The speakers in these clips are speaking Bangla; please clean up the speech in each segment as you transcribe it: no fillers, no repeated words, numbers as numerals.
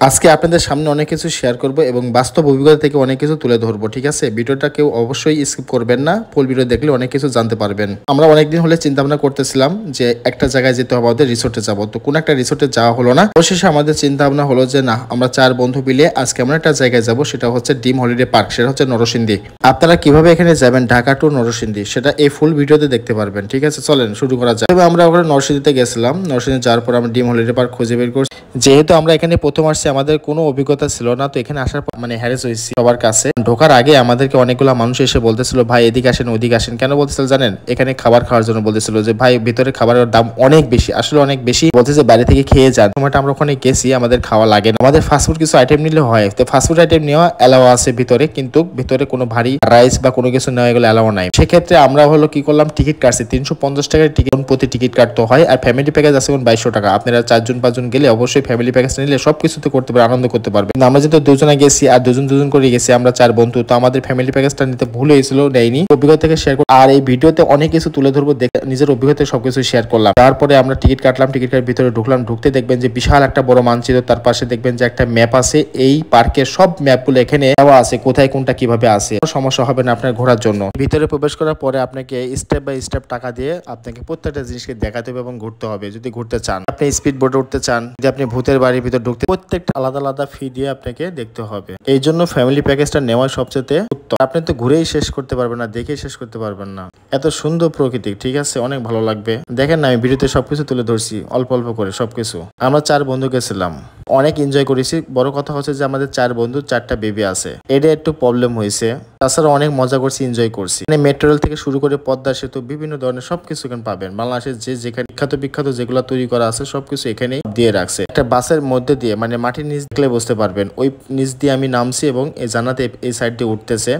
আজকে আপনাদের সামনে অনেক কিছু শেয়ার করব এবং বাস্তব অভিজ্ঞতা থেকে অনেক কিছু তুলে ধরবো। ঠিক আছে, ভিডিওটা কেউ অবশ্যই স্কিপ করবেন না, ফুল ভিডিও দেখলে অনেক কিছু জানতে পারবেন। আমরা অনেকদিন হলে চিন্তা ভাবনা করতেছিলাম যে একটা জায়গায় যেতে হবে, আমাদের রিসোর্টে যাব। তো কোন একটা রিসোর্টে যাওয়া হলো না। অবশেষে আমাদের চিন্তা ভাবনা হলো যে না, আমরা 4 বন্ধু মিলে আজকে এমন একটা জায়গায় যাব, সেটা হচ্ছে ড্রিম হলিডে পার্ক, সেটা হচ্ছে নরসিংদী। আপনারা কিভাবে এখানে যাবেন ঢাকা টু নরসিংদী, সেটা এই ফুল ভিডিওতে দেখতে পারবেন। ঠিক আছে, চলেন শুরু করা যায়। তবে আমরা ওখানে নরসিংদীতে গেছিলাম, নরসিংদী যাওয়ার পর আমরা ড্রিম হলিডে পার্ক খুঁজে বের করছি। যেহেতু আমরা এখানে প্রথম আসছি, আমাদের কোনো অভিজ্ঞতা ছিল না, তো এখানে আসার মানে হ্যারেস হয়েছি সবার কাছে। ঢোকার আগে আমাদেরকে অনেকগুলো মানুষ এসে বলতেছিল, ভাই এদিকে আসেন ওদিকে আসেন। কেন বলতেছিল জানেন? এখানে খাবার খাওয়ার জন্য বলতেছিল যে ভাই ভিতরে খাবারের দাম অনেক বেশি, আসলে অনেক বেশি। বলতেছে বাইরে থেকে খেয়ে যান। সময়টা আমরা ওখানে গেছি, আমাদের খাওয়া লাগে না, আমাদের ফাস্টফুড কিছু আইটেম নিলে হয়। তো ফাস্টফুড আইটেম নেওয়া এলাও আছে ভিতরে, কিন্তু ভিতরে কোনো ভারী রাইস বা কোনো কিছু নেওয়া এগুলো এলাও নাই। সেক্ষেত্রে আমরা হলো কি করলাম, টিকিট কাটছি 350 টাকার টিকিট, প্রতি টিকিট কাটতে হয়। আর ফ্যামিলি প্যাকেজ আছে 2200 টাকা। আপনারা 4 জন 5 জন গেলে অবশ্যই ফ্যামিলি প্যাকেজ নিলে সবকিছুতে করতে পারবে, আনন্দ করতে পারবে। আমরা যেহেতু দুজনে গেছি আর দুজন করে গেছি, আমরা 4 বন্ধু, তো আমাদের ফ্যামিলি প্যাকেজটা নিতে ভুল হয়েছিল, নেয়নি। অভিজ্ঞতা থেকে শেয়ার করব, আর এই ভিডিওতে অনেক কিছু তুলে ধরবো, নিজের অভিজ্ঞতা সবকিছু শেয়ার করলাম। তারপরে আমরা টিকিট কাটলাম, টিকিটের ভিতরে ঢুকলাম। ঢুকতে দেখবেন যে বিশাল একটা বড় মানচিত্র, তার পাশে দেখবেন যে একটা ম্যাপ আছে। এই পার্কের সব ম্যাপগুলো এখানে দেওয়া আছে, কোথায় কোনটা কিভাবে আছে। সমস্যা হবে না আপনার ঘোরার জন্য। ভিতরে প্রবেশ করার পরে আপনাকে স্টেপ বাই স্টেপ টাকা দিয়ে আপনাকে প্রত্যেকটা জিনিসকে দেখাতে হবে এবং ঘুরতে হবে। যদি ঘুরতে চান, আপনি স্পিড বোটে উঠতে চান, যদি আপনি ভূতের বাড়ির ভিতর ঢুকতে, প্রত্যেকটা আলাদা আলাদা ফি দিয়ে আপনাকে দেখতে হবে। এই জন্য ফ্যামিলি প্যাকেজটা নেওয়া সবচেয়ে উত্তম। আপনি তো ঘুরেই শেষ করতে পারবেন না, দেখেই শেষ করতে পারবেন না। এত সুন্দর প্রকৃতি, ঠিক আছে, অনেক ভালো লাগবে। দেখেন না, আমি ভিডিওতে সবকিছু তুলে ধরছি অল্প অল্প করে সবকিছু। আমরা 4 বন্ধু গেছিলাম, অনেক এনজয় করেছি। বড় কথা হচ্ছে যে আমাদের 4 বন্ধু 4টা বেবি আছে, এটা একটু প্রবলেম হয়েছে। তাছাড়া অনেক মজা করছি, এনজয় করছি। মানে মেট্রো রেল থেকে শুরু করে পদ্মা সেতু, বিভিন্ন ধরনের সবকিছু এখানে পাবেন। বাংলাদেশের যেখানে বিখ্যাত যেগুলো তৈরি করা আছে সবকিছু এখানেই দিয়ে রাখছে। একটা বাসের মধ্যে দিয়ে, মানে মাটির নিচ দেখলে বুঝতে পারবেন, ওই নিচ দিয়ে আমি নামছি এবং এই জানাতে এই সাইড দিয়ে উঠতেছে।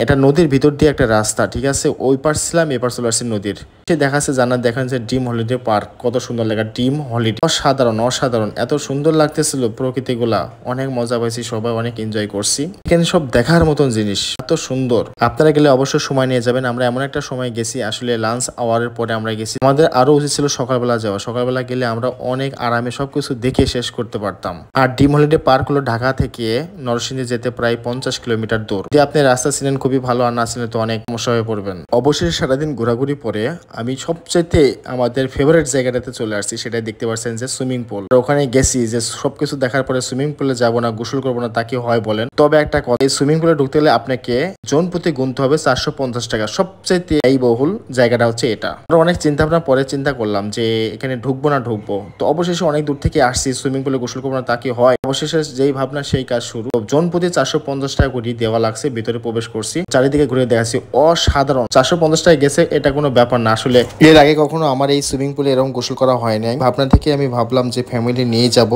এটা নদীর ভিতর দিয়ে একটা রাস্তা, ঠিক আছে। ওই পার ছিলাম, এপার চলে আসছি নদীর। সে দেখাচ্ছে জানার দেখান যে ড্রিম হলিডে পার্ক, কত সুন্দর লেখা ড্রিম হলিডে। অসাধারণ অসাধারণ, এত সুন্দর লাগতেছিল প্রকৃতিগুলা, অনেক মজা পাইছি, সবাই অনেক এনজয় করছি। এখানে সব দেখার মতন জিনিস, এত সুন্দর। আপনারা গেলে অবশ্যই সময় নিয়ে যাবেন। আমরা এমন একটা সময় গেছি, আসলে লাঞ্চ আওয়ারের পরে আমরা গেছি। আমাদের আরো উচিত ছিল সকালবেলা যাওয়া। সকালবেলা গেলে আমরা অনেক আরামে সবকিছু দেখে শেষ করতে পারতাম। আর ড্রিম হলিডে পার্ক হলো ঢাকা থেকে নরসিংদী যেতে প্রায় 50 কিলোমিটার দূর। যদি আপনি রাস্তা চিনেন খুবই ভালো, আর না চিনেন তো অনেক সমস্যা হয়ে পড়বেন। অবশেষে সারাদিন ঘোরাঘুরি পরে আমি সবচাইতে আমাদের ফেভারিট জায়গাটাতে চলে আসছি, সেটাই দেখতে পাচ্ছেন যে সুইমিং পুল। ওখানে গেছি যে সবকিছু দেখার পরে সুইমিং পুলে যাবো না, গোসল করবো না, তা কি হয় বলেন? তবে একটা কথা, এই সুইমিং পুলে ঢুকতে গেলে আপনাকে জন প্রতি গুনতে হবে 450 টাকা। সবচাইতে বহুল জায়গাটা হচ্ছে এটা। আমরা অনেক চিন্তা ভাবনা পরে চিন্তা করলাম যে এখানে ঢুকবো না ঢুকবো, তো অবশেষে অনেক দূর থেকে আসছি, সুইমিং পুলে গোসল করবো না তা কি হয়? অবশেষে যেই ভাবনা সেই কাজ শুরু। জন প্রতি 450 টাকা করে দেওয়া লাগছে। ভিতরে প্রবেশ করছি, চারিদিকে ঘুরে দেখাচ্ছি, অসাধারণ। 450 টাকা গেছে, এটা কোনো ব্যাপার না। আসলে এর আগে কখনো আমার এই সুইমিং পুলে এরকম গোসল করা হয় নাই। ভাবনা থেকে আমি ভাবলাম যে ফ্যামিলি নিয়ে যাব,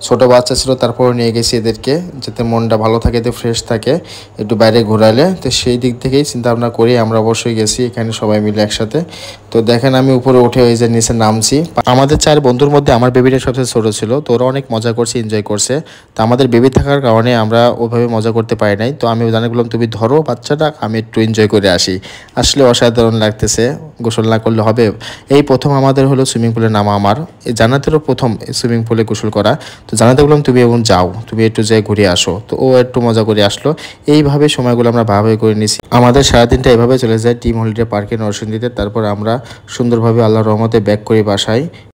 ছোট বাচ্চা ছিল, তারপরে নিয়ে গেছি এদেরকে, যাতে মনটা ভালো থাকে, এতে ফ্রেশ থাকে, একটু বাইরে ঘোরালে। তো সেই দিক থেকেই চিন্তা ভাবনা করি আমরা অবশ্যই গেছি এখানে সবাই মিলে একসাথে। তো দেখেন আমি উপরে উঠে ওই যে নিচে নামছি। আমাদের 4 বন্ধুর মধ্যে আমার বেবিটা সবচেয়ে ছোট ছিল, তো ওরা অনেক মজা করছে, এনজয় করছে। তো আমাদের বেবি থাকার কারণে আমরা ওইভাবে মজা করতে পারি নাই। তো আমি জানি বললাম তুমি ধরো বাচ্চাটা, আমি একটু এনজয় করে আসি। আসলে অসাধারণ লাগতেছে, গোসল না করলে হবে? এই প্রথম আমাদের হলো সুইমিং পুলে নামা। আমার এই জান্নাতেরও প্রথম সুইমিং পুলে গোসল করা। তো জানাতে বললাম তুমি এখন যাও, তুমি একটু যাই ঘুরে আসো। তো ও একটু মজা করে আসলো। এইভাবে সময়গুলো আমরা ভালোভাবে করে নিছি। আমাদের সারাদিনটা এভাবে চলে যায় ড্রিম হলিডে পার্কে নরসিংদীতে। তারপর আমরা সুন্দরভাবে আল্লাহর রহমতে ব্যাক করি বাসায়।